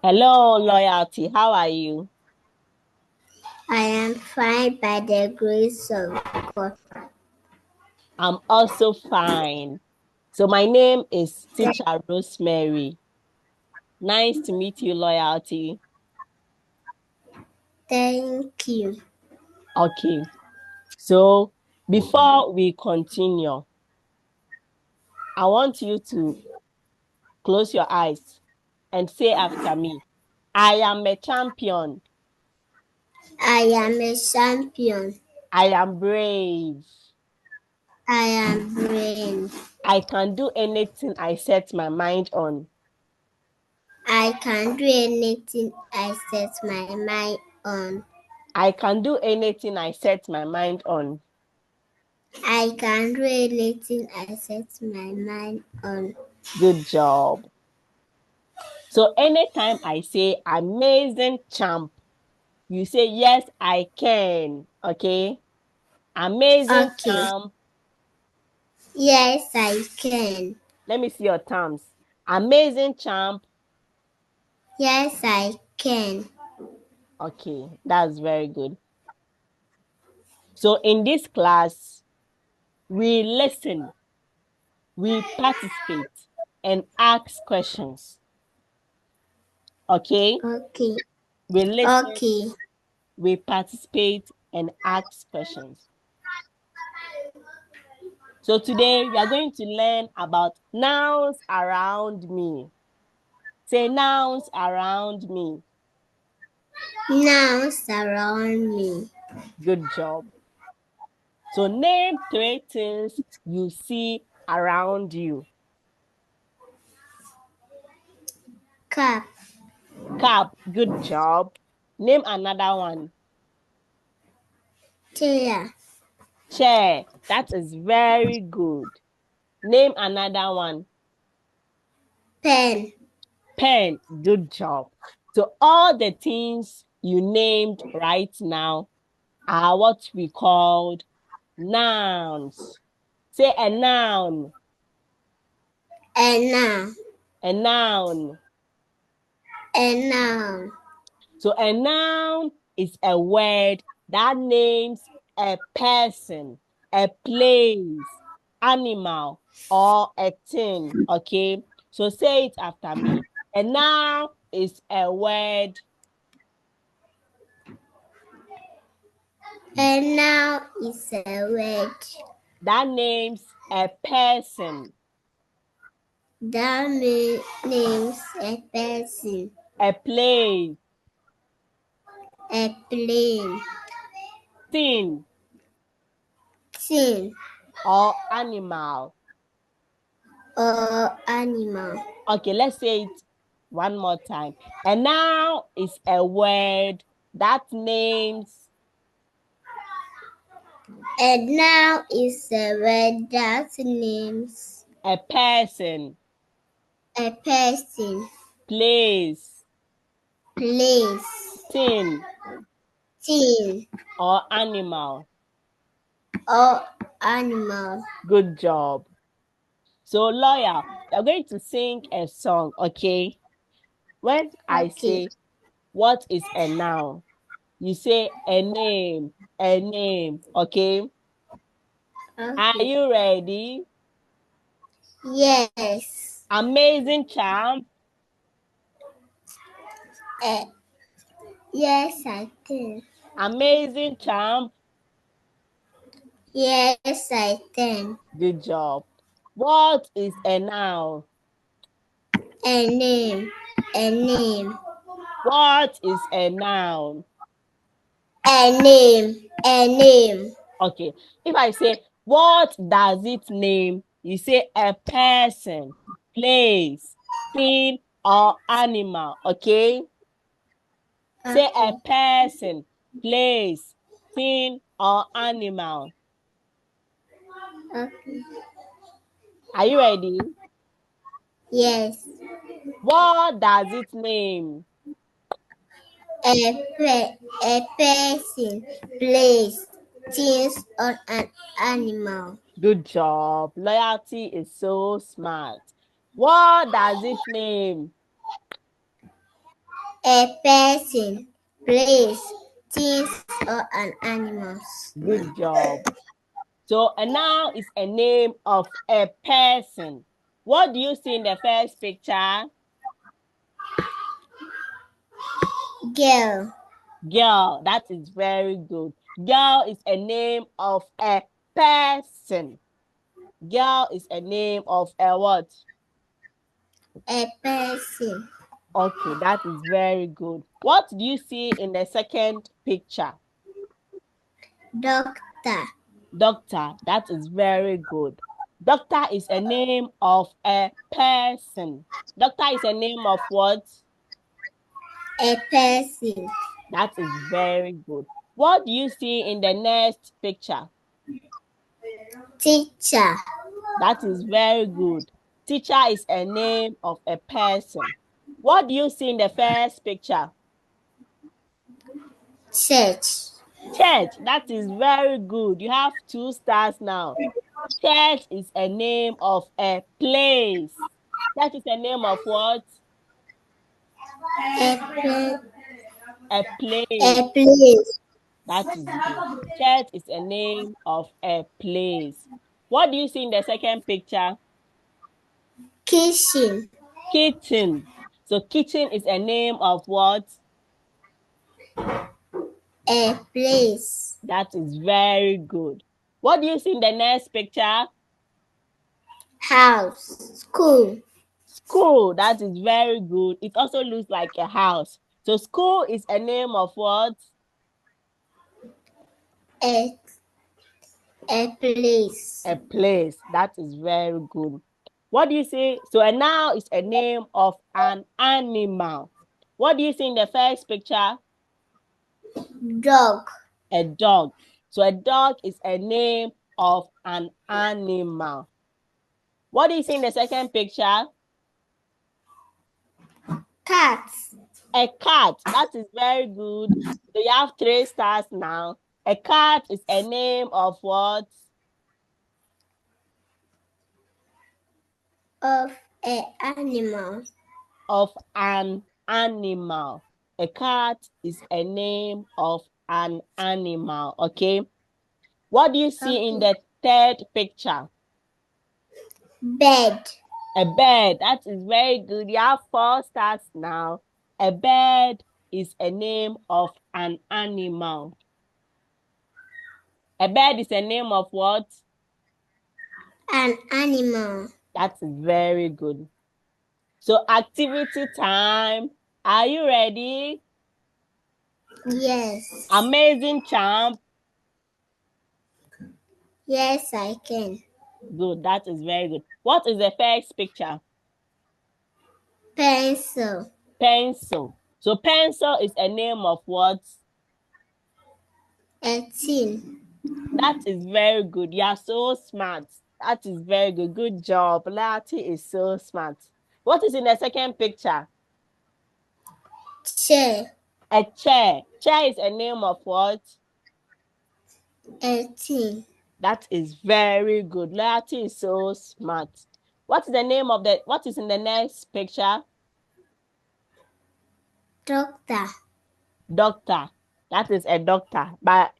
Hello, Loyalty. How are you? I am fine by the grace of God. I'm also fine. So my name is Teacher Rosemary. Nice to meet you, Loyalty. Thank you. Okay. So before we continue, I want you to close your eyes and say after me, I am a champion. I am a champion. I am brave. I am brave. I can do anything I set my mind on. I can do anything I set my mind on. I can do anything I set my mind on. I can do anything I set my mind on. Good job. So anytime I say amazing champ, you say, yes, I can. Okay? Amazing Okay. champ. Yes, I can. Let me see your thumbs. Amazing champ. Yes, I can. Okay, that's very good. So in this class, we listen, we participate, and ask questions. Okay? Okay. We listen, Okay. we participate, and ask questions. So today we are going to learn about nouns around me. Say nouns around me. Now surround me. Good job. So name 3 things you see around you. Cup. Cup, good job. Name another one. Chair. Chair, that is very good. Name another one. Pen. Pen, good job. So all the things you named right now are what we called nouns. Say a noun. A noun. A noun. A noun. So a noun is a word that names a person, a place, animal, or a thing. Okay? So say it after me. A noun is a word. A noun is a word That names a person, that names a person, a place, a plane, thing, thing, or animal. or animal. Okay, let's say it one more time. A noun is a word that names A noun is a word that names a person, a person, place, place, thing, thing, or animal. or animal. Good job. So, lawyer, you're going to sing a song, okay? When I Okay. say, what is a noun? You say a name, okay? Are Okay. you ready? Yes. Amazing champ. Uh, yes, I can. Amazing champ. Yes, I can. Good job. What is a noun? A name. A name. What is a noun? A name. A name. Okay. If I say, what does it name? You say a person, place, thing, or animal. Okay? Say a Okay. person, place, thing, or animal. Okay. Are you ready? Yes. What does it name? A person, place, things, or an animal. Good job. Loyalty is so smart. What does it name? A person, place, things, or an animal. Good job. So a noun is a name of a person. What do you see in the first picture? Girl. Girl. That is very good. Girl is a name of a person. Girl is a name of a what? A person. Okay, that is very good. What do you see in the second picture? Doctor. Doctor. That is very good. Doctor is a name of a person. Doctor is a name of what? A person. That is very good. What do you see in the next picture? Teacher. That is very good. Teacher is a name of a person. What do you see in the first picture? Church. Church. That is very good. You have 2 stars now. Church is a name of a place. Church is a name of what? A place. A place. A place. That is good. Church is a name of a place. What do you see in the second picture? Kitchen. Kitchen. So kitchen is a name of what? A place. That is very good. What do you see in the next picture? House. School. School. That is very good. It also looks like a house. So school is a name of what? A place. A place. That is very good. What do you see? So a noun is a name of an animal. What do you see in the first picture? Dog. A dog. So a dog is a name of an animal. What do you see in the second picture? Cat. A cat. That is very good. So you have 3 stars now. A cat is a name of what? Of an animal. Of an animal. A cat is a name of an animal. Okay. What do you see in the third picture? Bed. A bird. That is very good. You have 4 stars now. A bird is a name of an animal. A bird is a name of what? An animal. That is very good. So activity time. Are you ready? Yes. Amazing champ. Yes, I can. Good. That is very good. What is the first picture? Pencil. Pencil. So pencil is a name of what? A tin. That is very good. You are so smart. That is very good. Good job. Lati is so smart. What is in the second picture? Chair. A chair. Chair is a name of what? A tin. That is very good. Lati is so smart. What is in the next picture? Doctor. Doctor. That is a doctor. But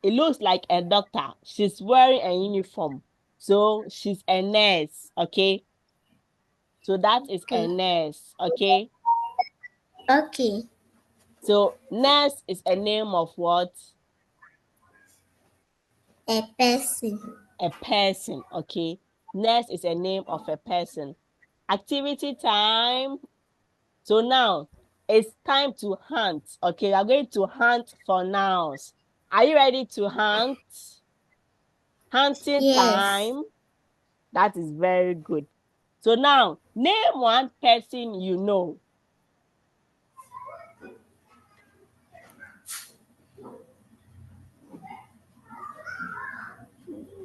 it looks like a doctor. She's wearing a uniform. So she's a nurse. Okay. So that is a nurse. Okay. Okay. So nurse is a name of what? A person. A person. Okay. Nurse is a name of a person. Activity time. So now it's time to hunt. Okay, we are going to hunt for nouns. Are you ready to hunt? Hunting Yes. time. That is very good. So now name one person you know.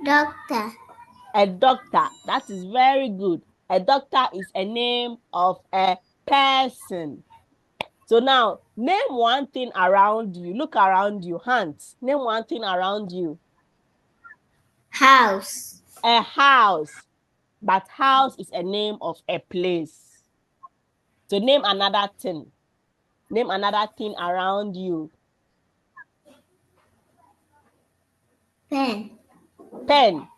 Doctor. A doctor. That is very good. A doctor is a name of a person. So now, name one thing around you. Look around you. Hunt. Name one thing around you. House. A house. But house is a name of a place. So name another thing. Name another thing around you. Pen. Pen.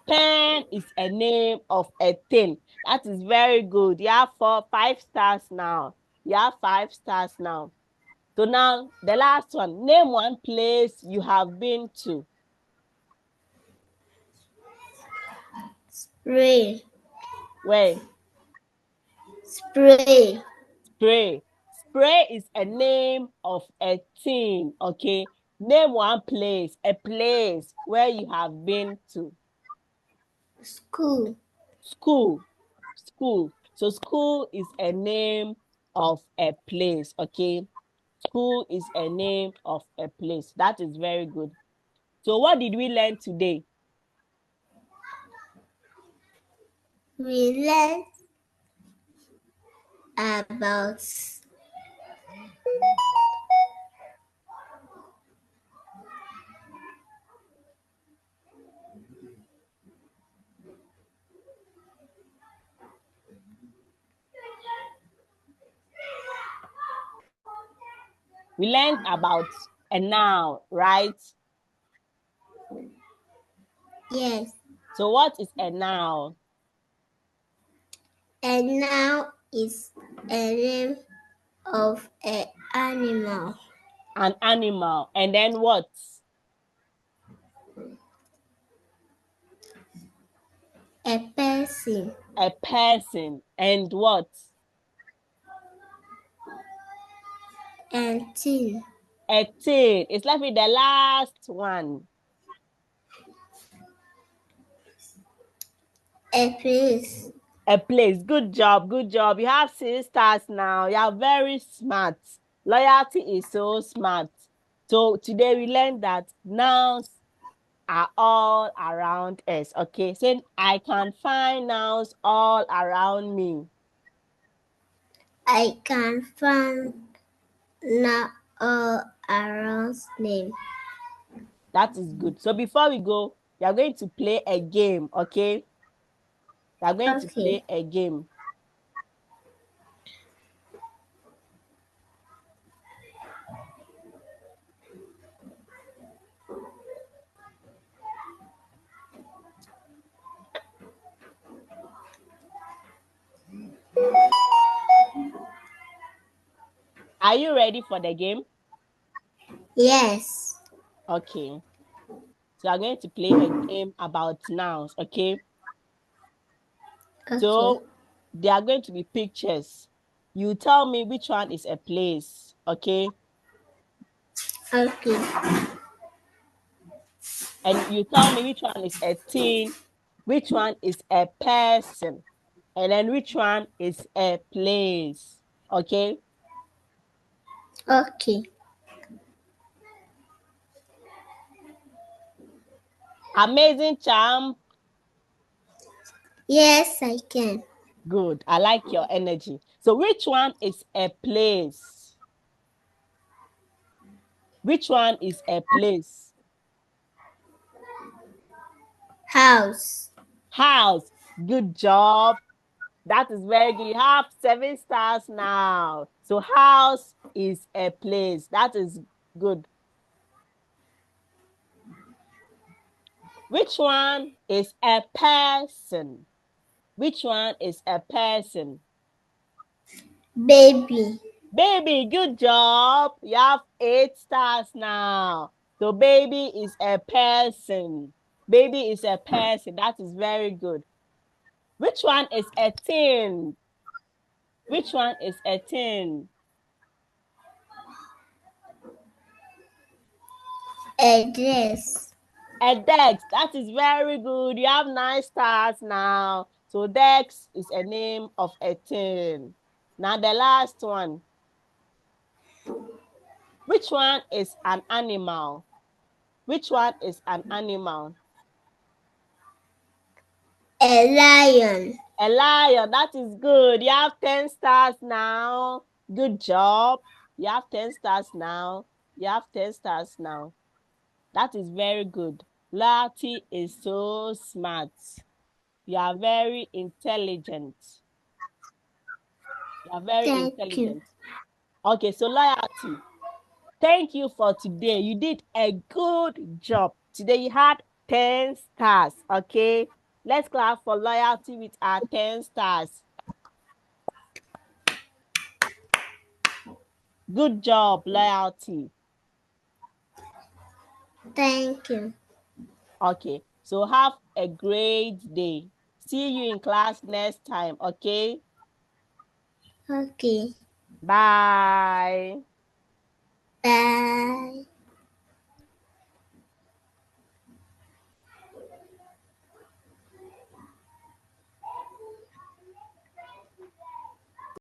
Pen is a name of a thing. That is very good. You have 5 stars now. You have 5 stars now. So now the last one. Name one place you have been to. Spray. Where? Spray. Spray. Spray is a name of a thing. Okay. Name one place. A place where you have been to. School. School. School. So school is a name of a place. Okay. School is a name of a place. That is very good. So what did we learn today? We learned about We learned about a noun, right? yes. So what is a noun? And now is a name of an animal. An animal. And then what? A person. A person. And what? And thing. A thing. It's left with the last one. A place. A place. Good job. Good job. You have 6 stars now. You are very smart. Loyalty is so smart. So today we learned that nouns are all around us. Okay. Saying I can find nouns all around me. I can find now all around name. That is good. So before we go, we are going to play a game. Okay. We are going to play a game. Are you ready for the game? Yes. Okay. So I'm going to play a game about nouns, okay? Okay. So there are going to be pictures. You tell me which one is a place, okay? Okay. And you tell me which one is a thing, which one is a person, and then which one is a place, okay? Okay. Amazing champ. Yes, I can. Good. I like your energy. So which one is a place? Which one is a place? House. House. Good job. That is very good. You have 7 stars now. So house is a place. That is good. Which one is a person? Which one is a person? Baby. Baby, good job. You have 8 stars now. So baby is a person. Baby is a person. That is very good. Which one is a thing? Which one is a thing? A dress. A desk. That is very good. You have 9 stars now. So desk is a name of a thing. Now the last one. Which one is an animal? Which one is an animal? A lion. A lion. That is good. You have 10 stars now. Good job. You have 10 stars now. You have 10 stars now. That is very good. Lati is so smart. You are very intelligent. You are very Thank you. intelligent. Okay, so loyalty. Thank you for today. You did a good job. Today you had 10 stars. Okay, let's clap for loyalty with our 10 stars. Good job, loyalty. Thank you. Okay, so have a great day. See you in class next time. Okay, Okay. bye. Bye.